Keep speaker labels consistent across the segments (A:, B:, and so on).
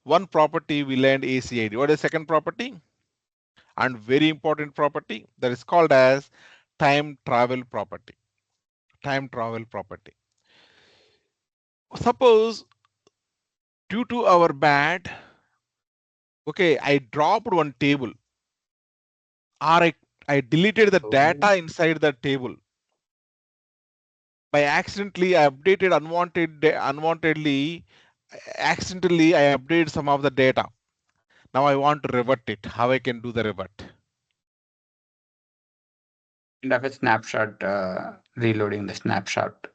A: One property we learned ACID. What is the second property? And very important property that is called as time travel property. Time travel property. Suppose due to our bad, okay, I dropped one table or I deleted the
B: Oh,
A: data inside the table. By accidentally, I updated unwantedly, accidentally, I updated some of the data. Now I want to revert it. How I can do the revert?
B: kind of a snapshot, reloading the snapshot.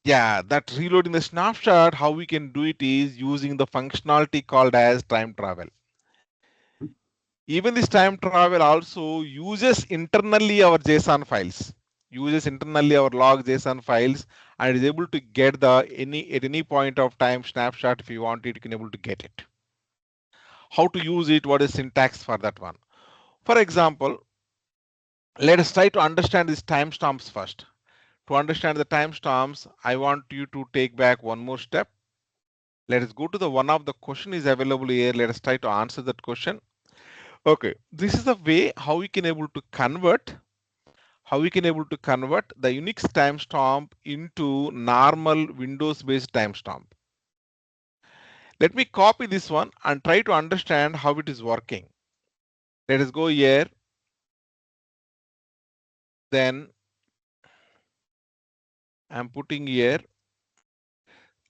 A: Yeah, that reloading the snapshot, how we can do it is using the functionality called as time travel. Even this time travel also uses internally our JSON files, uses internally our log JSON files, and is able to get the at any point of time snapshot. If you want it, you can able to get it. How to use it? What is syntax for that one? For example, let us try to understand these timestamps first. To understand the timestamps, I want you to take back one more step. Let us go to the one of the question is available here. Let us try to answer that question. Okay, this is the way how we can able to convert the Unix timestamp into normal Windows based timestamp. Let me copy this one and try to understand how it is working. Let us go here. Then I'm putting here.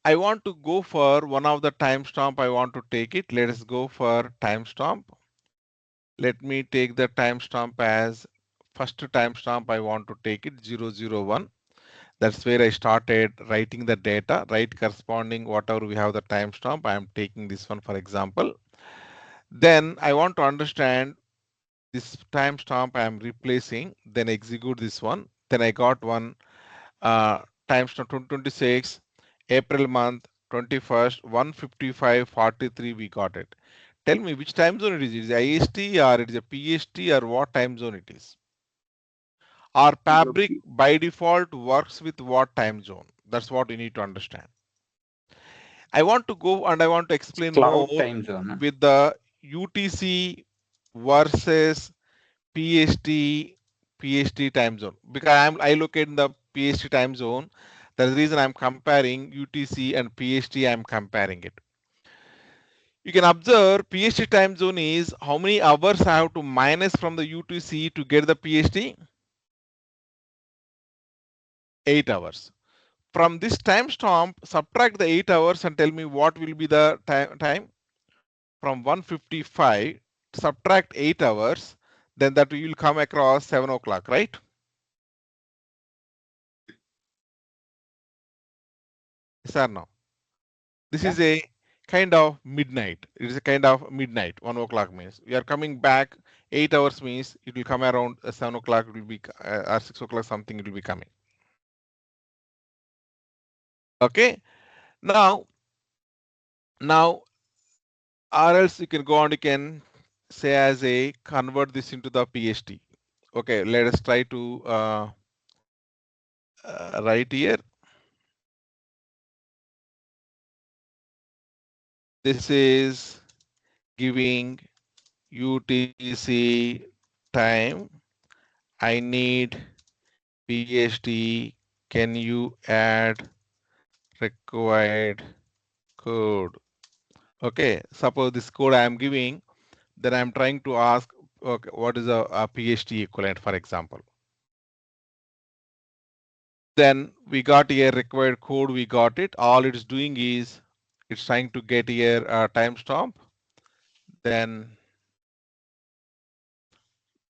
A: I want to go for one of the timestamp. I want to take it. Let us go for timestamp. Let me take the timestamp as first timestamp. I want to take it 001. That's where I started writing the data, right? Corresponding whatever we have the timestamp. I am taking this one for example. Then I want to understand this timestamp I am replacing. Then execute this one. Then I got one timestamp 2026, April month, 21st, 155:43. We got it. Tell me which time zone it is. Is it IST or it is a PST or what time zone it is? Our Fabric by default works with what time zone? That's what you need to understand. I want to go and I want to explain more
B: Cloud time zone.
A: with the UTC versus PST time zone because I locate in the PST time zone. That's the reason I'm comparing UTC and PST. I'm comparing it. You can observe PST time zone is how many hours I have to minus from the UTC to get the PST? 8 hours. From this timestamp, subtract the 8 hours and tell me what will be the time. From 155, subtract 8 hours, then that will come across 7 o'clock, right? Yes or no? This
B: Yeah.
A: is a kind of midnight. It is a kind of midnight. 1 o'clock means we are coming back. 8 hours means it will come around 7 o'clock. It will be or 6 o'clock something. It will be coming. Okay. Now, or else you can go on. You can say as a convert this into the PST. Okay. Let us try to write here. This is giving UTC time. I need PST. Can you add required code? Okay, suppose this code I am giving, then I am trying to ask, okay, what is a PST equivalent, for example. Then we got here required code, we got it. All it's doing is it's trying to get here a timestamp. Then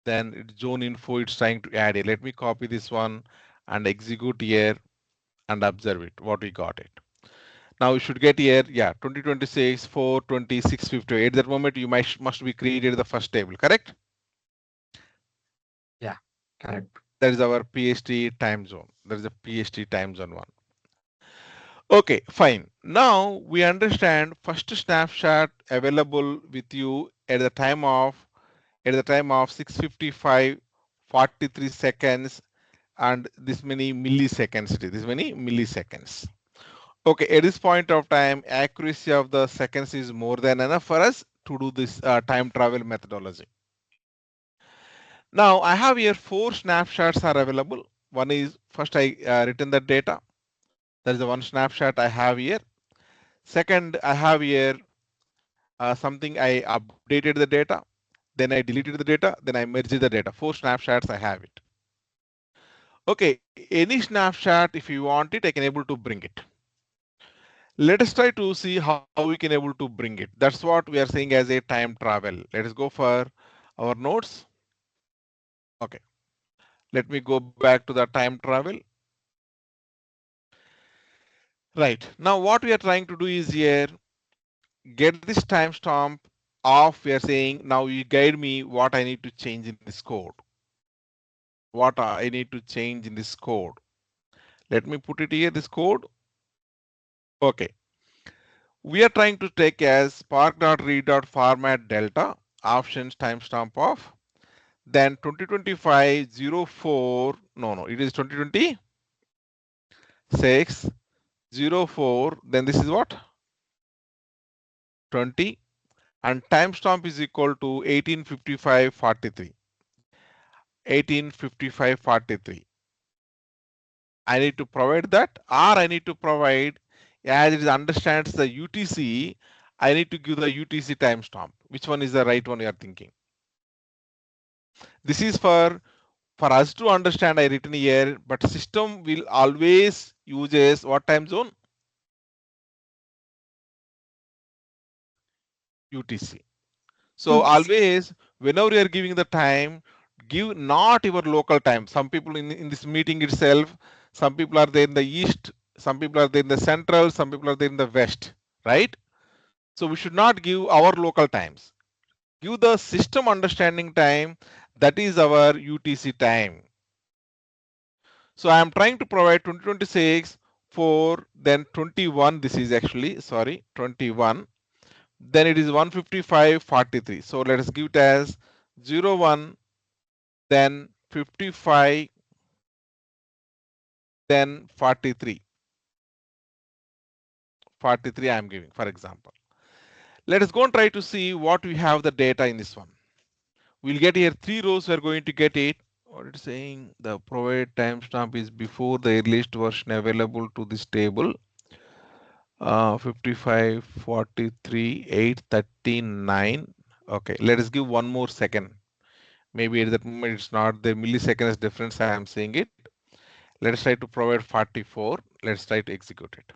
A: it's zone info, it's trying to add it. Let me copy this one and execute here and observe it, what we got it. Now you should get here, yeah, 2026, 426, 58. At that moment, you must be created the first table, correct?
B: Yeah, correct.
A: That is our PST time zone. That is the PST time zone one. Okay, fine. Now we understand first snapshot available with you at the time of 6:55, 43 seconds, and this many milliseconds. This many milliseconds. Okay, at this point of time, accuracy of the seconds is more than enough for us to do this time travel methodology. Now I have here four snapshots are available. One is first I written the data. That is the one snapshot I have here. Second, I have here something I updated the data, then I deleted the data, then I merged the data. Four snapshots I have it. Okay, any snapshot, if you want it, I can able to bring it. Let us try to see how we can able to bring it. That's what we are saying as a time travel. Let us go for our notes. Okay, let me go back to the time travel. Right, now what we are trying to do is here, get this timestamp off. We are saying now you guide me what I need to change in this code. What I need to change in this code. Let me put it here, this code. Okay, we are trying to take as spark.read.format delta options timestamp of, then 2025-04, no, it is 2026-04, then this is what? 20, and timestamp is equal to 1855-43. 1855-43. I need to provide that, or I need to provide, as it understands the UTC, I need to give the UTC timestamp. Which one is the right one you are thinking? This is for us to understand. I written here, but system will always uses what time zone? UTC. So always, whenever you are giving the time, give not your local time. Some people in this meeting itself, some people are there in the east, some people are there in the central, some people are there in the west, right? So we should not give our local times. Give the system understanding time. That is our UTC time. So I am trying to provide 2026 for then 21. This is actually, sorry, 21. Then it is 155-43. So let us give it as 01, then 55, then 43. 43 I am giving, for example. Let us go and try to see what we have the data in this one. We'll get here three rows. We're going to get it. What it's saying, the provided timestamp is before the earliest version available to this table. 55, 43, 8, 39. Okay, let us give one more second. Maybe at that moment it's not the milliseconds difference. I am saying it. Let's try to provide 44. Let's try to execute it.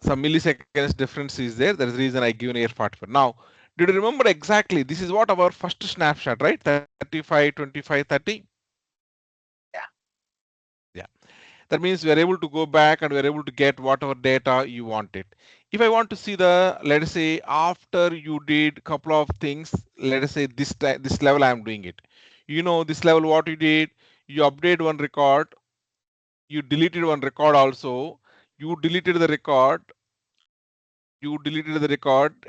A: Some milliseconds difference is there. That is the reason I given here 44. Now, did you remember exactly? This is what our first snapshot, right? 35, 25, 30.
B: Yeah.
A: Yeah. That means we are able to go back and we are able to get whatever data you wanted. If I want to see the, let us say, after you did couple of things, let us say this level I am doing it. You know, this level what you did, you update one record, you deleted one record also, you deleted the record,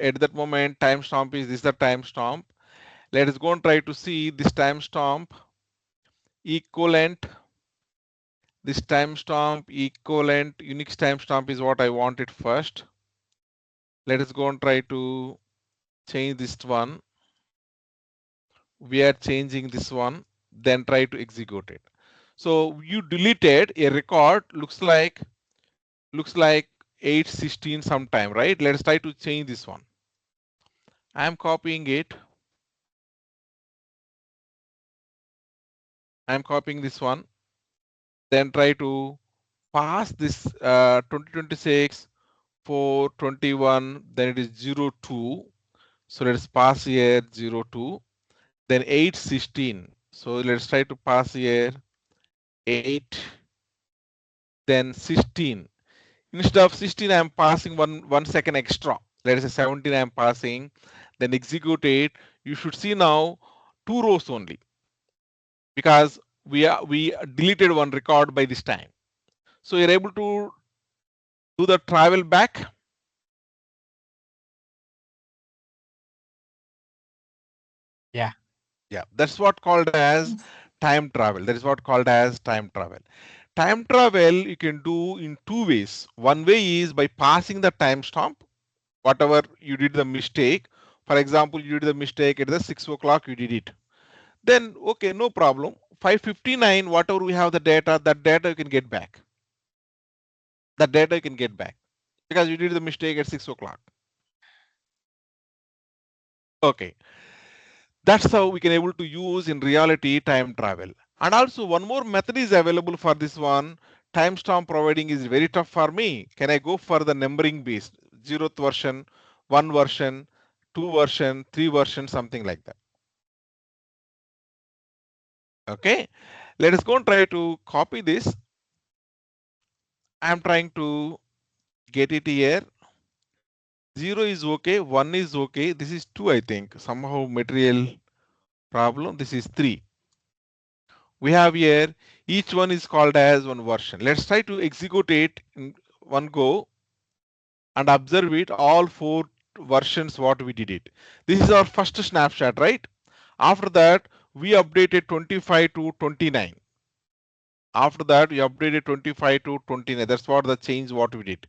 A: at that moment. Timestamp is this the timestamp. Let us go and try to see this timestamp equivalent. This timestamp equivalent Unix timestamp is what I wanted first. Let us go and try to change this one. We are changing this one, then try to execute it. So you deleted a record, looks like 816 sometime, right? Let's try to change this one. I am copying it. I am copying this one. Then try to pass this 2026 421. Then it is 02. So let's pass here 02. Then 816. So let's try to pass here 8. Then 16. Instead of 16, I am passing one second extra. Let us say 17 I am passing. Then execute it. You should see now 2 rows only, because we deleted one record by this time. So you're able to do the travel back.
B: Yeah.
A: Yeah, that's what called as time travel. That is what called as time travel. Time travel you can do in two ways. One way is by passing the timestamp, whatever you did the mistake. For example, you did the mistake at the 6 o'clock, you did it. Then, okay, no problem. 5:59, whatever we have the data, that data you can get back. That data you can get back because you did the mistake at 6 o'clock. Okay, that's how we can able to use in reality time travel. And also one more method is available for this one. Timestamp providing is very tough for me. Can I go for the numbering based? Zeroth version, one version, two version, three version, something like that. Okay, let us go and try to copy this. I am trying to get it here. 0 is okay, 1 is okay. This is 2, I think. Somehow material problem. This is 3. We have here each one is called as one version. Let's try to execute it in one go and observe it all 4 versions what we did it. This is our first snapshot, right? After that we updated 25 to 29. After that we updated 25 to 29. That's what the change what we did.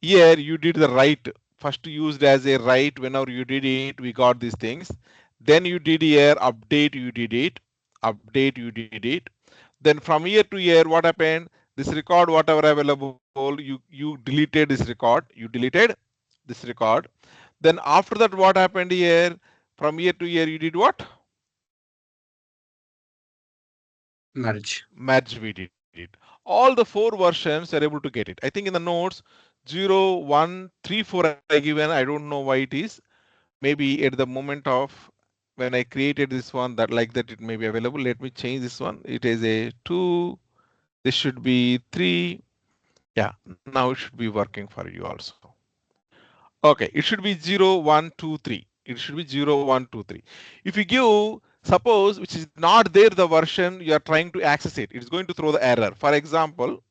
A: Here you did the write. First used as a write. Whenever you did it, we got these things. Then you did here update, you did it. Update, you did it. Then from year to year, what happened? This record, whatever available, you deleted this record. You deleted this record. Then after that, what happened here? From year to year, you did what?
B: Merge.
A: Merge, we did it. All the 4 versions are able to get it. I think in the notes 0, 1, 3, 4 I given. I don't know why it is. Maybe at the moment of when I created this one, that like that it may be available. Let me change this one. It is a 2. This should be 3. Yeah, now it should be working for you also. Okay, it should be 0, 1, 2, 3. It should be 0, 1, 2, 3. If you give, suppose, which is not there, the version you are trying to access it, it's going to throw the error. For example,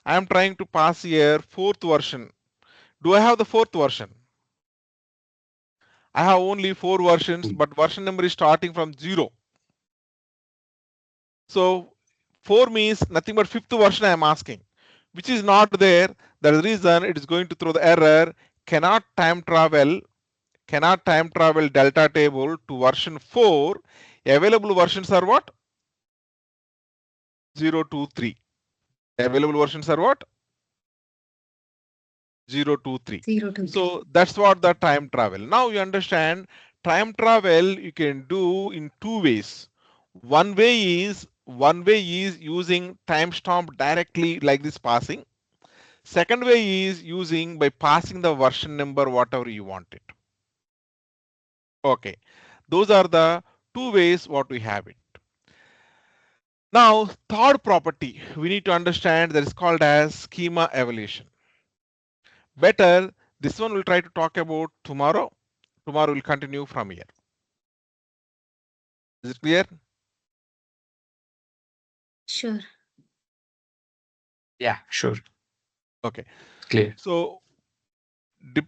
A: I am trying to pass here 4th version. Do I have the 4th version? I have only 4 versions, but version number is starting from 0. So 4 means nothing but 5th version I am asking, which is not there. That is the reason it is going to throw the error. Cannot time travel delta table to version 4. Available versions are what? 0, 2, 3. Available versions are what? 0, 2, 3.
C: 0 to 3.
A: So that's what the time travel. Now you understand time travel you can do in two ways. One way is using timestamp directly like this passing. Second way is using by passing the version number whatever you want it. Okay, those are the two ways what we have it. Now third property we need to understand that is called as schema evaluation. Better this one we'll try to talk about tomorrow. Tomorrow we'll continue from here. Is it clear?
C: Sure.
B: Yeah, sure.
A: Okay.
B: Clear.
A: So depending